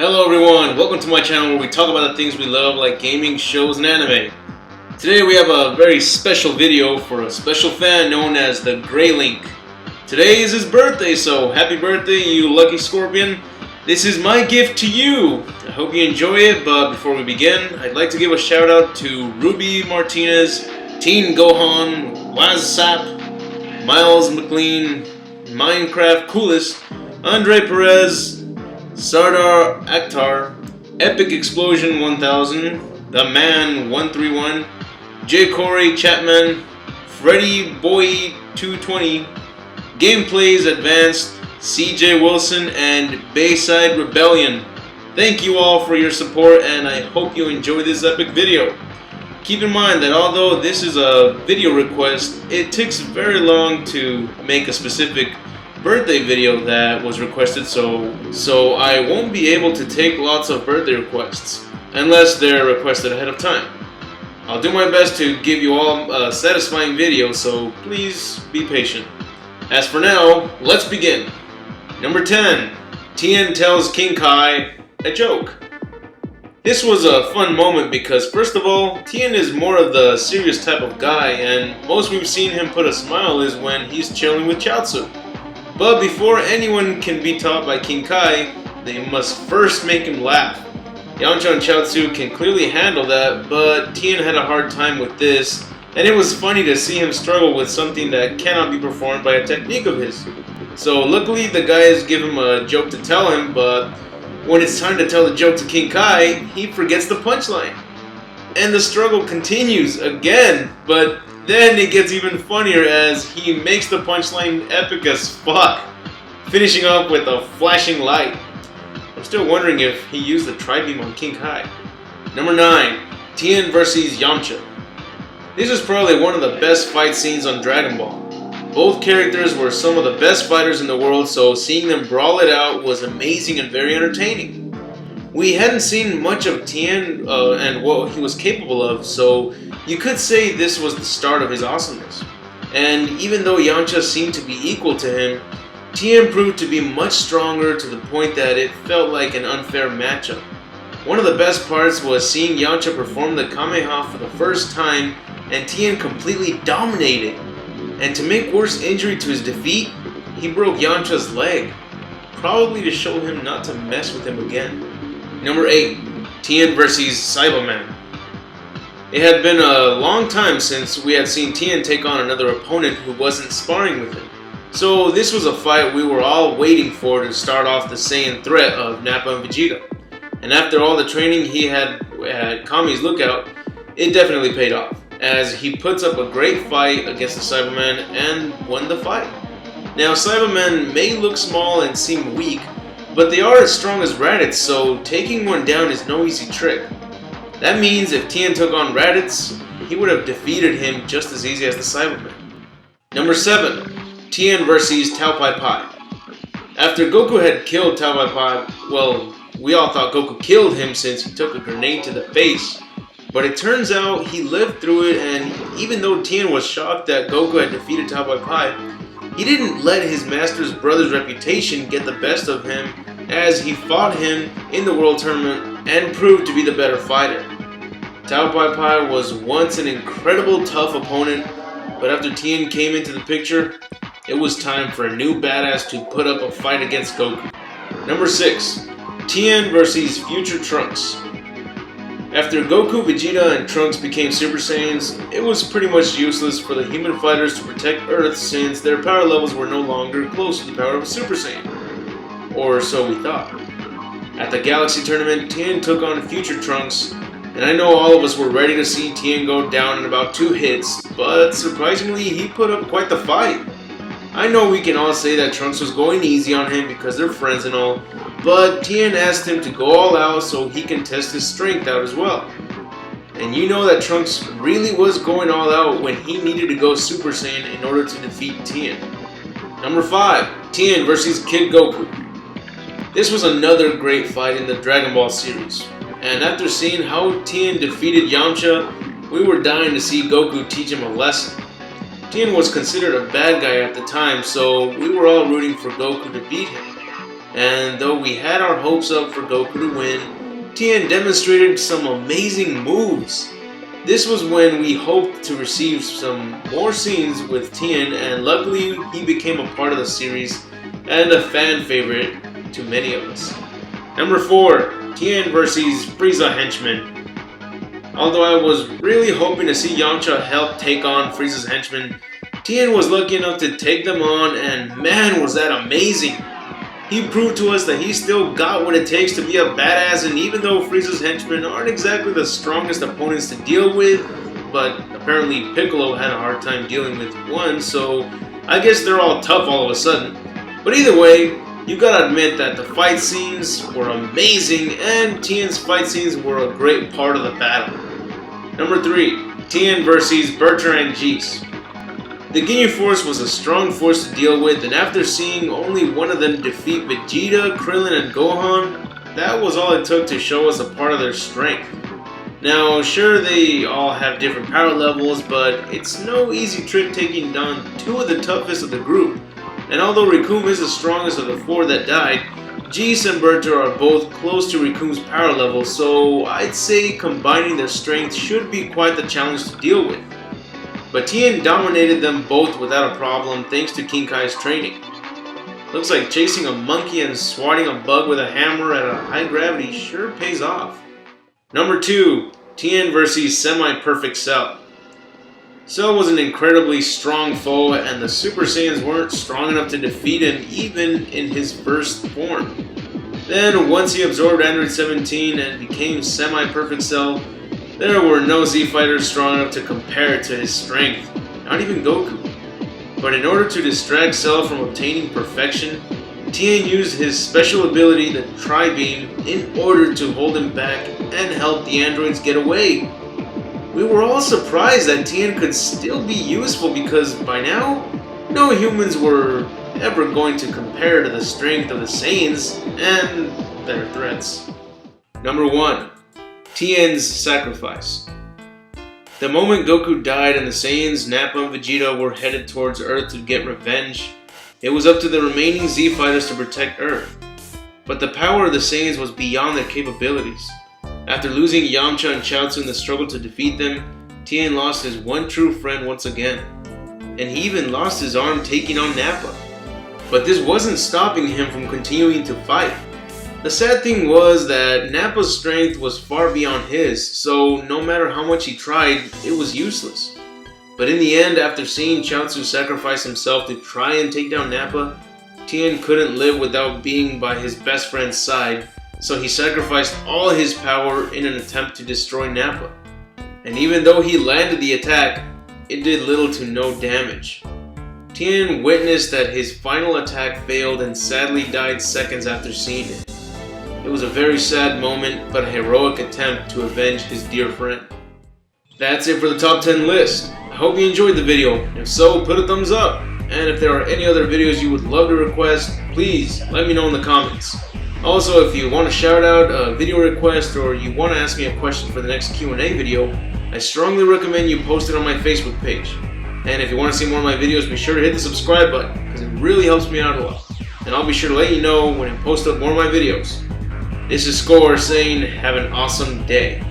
Hello everyone, welcome to my channel where we talk about the things we love like gaming, shows, and anime. Today we have a very special video for a special fan known as the Grey Link. Today is his birthday, so happy birthday you lucky Scorpion. This is my gift to you. I hope you enjoy it, but before we begin, I'd like to give a shout out to Ruby Martinez, Teen Gohan, WazSap, Miles McLean, Minecraft Coolest, Andre Perez, Sardar Akhtar, Epic Explosion 1000, The Man 131, J. Corey Chapman, Freddy Boy 220, Gameplays Advanced, CJ Wilson, and Bayside Rebellion. Thank you all for your support, and I hope you enjoy this epic video. Keep in mind that although this is a video request, it takes very long to make a specific birthday video that was requested, so I won't be able to take lots of birthday requests unless they're requested ahead of time. I'll do my best to give you all a satisfying video, so please be patient. As for now, let's begin. Number 10. Tien tells King Kai a joke. This was a fun moment because first of all, Tien is more of the serious type of guy, and most we've seen him put a smile is when he's chilling with Chaozu. But before anyone can be taught by King Kai, they must first make him laugh. Yamcha and Chaozu can clearly handle that, but Tien had a hard time with this, and it was funny to see him struggle with something that cannot be performed by a technique of his. So luckily the guys give him a joke to tell him, but when it's time to tell the joke to King Kai, he forgets the punchline. And the struggle continues again, but then it gets even funnier as he makes the punchline epic as fuck, finishing up with a flashing light. I'm still wondering if he used the tri-beam on King Kai. Number 9. Tien vs Yamcha. This is probably one of the best fight scenes on Dragon Ball. Both characters were some of the best fighters in the world, so seeing them brawl it out was amazing and very entertaining. We hadn't seen much of Tien and what he was capable of, so you could say this was the start of his awesomeness. And even though Yamcha seemed to be equal to him, Tien proved to be much stronger to the point that it felt like an unfair matchup. One of the best parts was seeing Yamcha perform the Kamehameha for the first time and Tien completely dominated. And to make worse injury to his defeat, he broke Yamcha's leg, probably to show him not to mess with him again. Number 8. Tien vs Cyberman. It had been a long time since we had seen Tien take on another opponent who wasn't sparring with him. So this was a fight we were all waiting for to start off the Saiyan threat of Nappa and Vegeta. And after all the training he had at Kami's Lookout, it definitely paid off, as he puts up a great fight against the Cyberman and won the fight. Now Cybermen may look small and seem weak, but they are as strong as Raditz, so taking one down is no easy trick. That means if Tien took on Raditz, he would have defeated him just as easy as the Cyberman. Number 7. Tien vs Tao Pai Pai. After Goku had killed Tao Pai Pai, well, we all thought Goku killed him since he took a grenade to the face. But it turns out he lived through it, and even though Tien was shocked that Goku had defeated Tao Pai Pai, he didn't let his master's brother's reputation get the best of him, as he fought him in the World Tournament and proved to be the better fighter. Tao Pai Pai was once an incredible tough opponent, but after Tien came into the picture, it was time for a new badass to put up a fight against Goku. Number 6. Tien vs Future Trunks. After Goku, Vegeta, and Trunks became Super Saiyans, it was pretty much useless for the human fighters to protect Earth since their power levels were no longer close to the power of a Super Saiyan. Or so we thought. At the Galaxy Tournament, Tien took on Future Trunks, and I know all of us were ready to see Tien go down in about 2 hits, but surprisingly he put up quite the fight. I know we can all say that Trunks was going easy on him because they're friends and all, but Tien asked him to go all out so he can test his strength out as well. And you know that Trunks really was going all out when he needed to go Super Saiyan in order to defeat Tien. Number 5. Tien vs Kid Goku. This was another great fight in the Dragon Ball series, and after seeing how Tien defeated Yamcha, we were dying to see Goku teach him a lesson. Tien was considered a bad guy at the time, so we were all rooting for Goku to beat him. And though we had our hopes up for Goku to win, Tien demonstrated some amazing moves. This was when we hoped to receive some more scenes with Tien, and luckily he became a part of the series and a fan favorite to many of us. Number 4, Tien versus Frieza Henchmen. Although I was really hoping to see Yamcha help take on Frieza's henchmen, Tien was lucky enough to take them on, and man was that amazing! He proved to us that he still got what it takes to be a badass, and even though Frieza's henchmen aren't exactly the strongest opponents to deal with, but apparently Piccolo had a hard time dealing with one, so I guess they're all tough all of a sudden. But either way, you gotta admit that the fight scenes were amazing, and Tien's fight scenes were a great part of the battle. Number 3, Tien versus Bertrand Geese. The Ginyu Force was a strong force to deal with, and after seeing only one of them defeat Vegeta, Krillin, and Gohan, that was all it took to show us a part of their strength. Now, sure, they all have different power levels, but it's no easy trick taking down 2 of the toughest of the group. And although Rikum is the strongest of the 4 that died, Geese and Berta are both close to Rikum's power level, so I'd say combining their strength should be quite the challenge to deal with. But Tien dominated them both without a problem thanks to King Kai's training. Looks like chasing a monkey and swatting a bug with a hammer at a high gravity sure pays off. Number 2, Tien versus Semi-Perfect Cell. Cell was an incredibly strong foe, and the Super Saiyans weren't strong enough to defeat him even in his first form. Then, once he absorbed Android 17 and became Semi-Perfect Cell, there were no Z fighters strong enough to compare to his strength, not even Goku. But in order to distract Cell from obtaining perfection, Tien used his special ability, the Tri-Beam, in order to hold him back and help the androids get away. We were all surprised that Tien could still be useful because by now, no humans were ever going to compare to the strength of the Saiyans and their threats. Number 1, Tien's Sacrifice. The moment Goku died and the Saiyans, Nappa and Vegeta were headed towards Earth to get revenge, it was up to the remaining Z fighters to protect Earth. But the power of the Saiyans was beyond their capabilities. After losing Yamcha and Chaozu in the struggle to defeat them, Tien lost his one true friend once again. And he even lost his arm taking on Nappa. But this wasn't stopping him from continuing to fight. The sad thing was that Nappa's strength was far beyond his, so no matter how much he tried, it was useless. But in the end, after seeing Chaozu sacrifice himself to try and take down Nappa, Tien couldn't live without being by his best friend's side, so he sacrificed all his power in an attempt to destroy Nappa. And even though he landed the attack, it did little to no damage. Tien witnessed that his final attack failed and sadly died seconds after seeing it. It was a very sad moment, but a heroic attempt to avenge his dear friend. That's it for the top 10 list. I hope you enjoyed the video. If so, put a thumbs up. And if there are any other videos you would love to request, please let me know in the comments. Also, if you want to shout out a video request or you want to ask me a question for the next Q&A video, I strongly recommend you post it on my Facebook page. And if you want to see more of my videos, be sure to hit the subscribe button, because it really helps me out a lot. And I'll be sure to let you know when I post up more of my videos. This is Score saying, have an awesome day.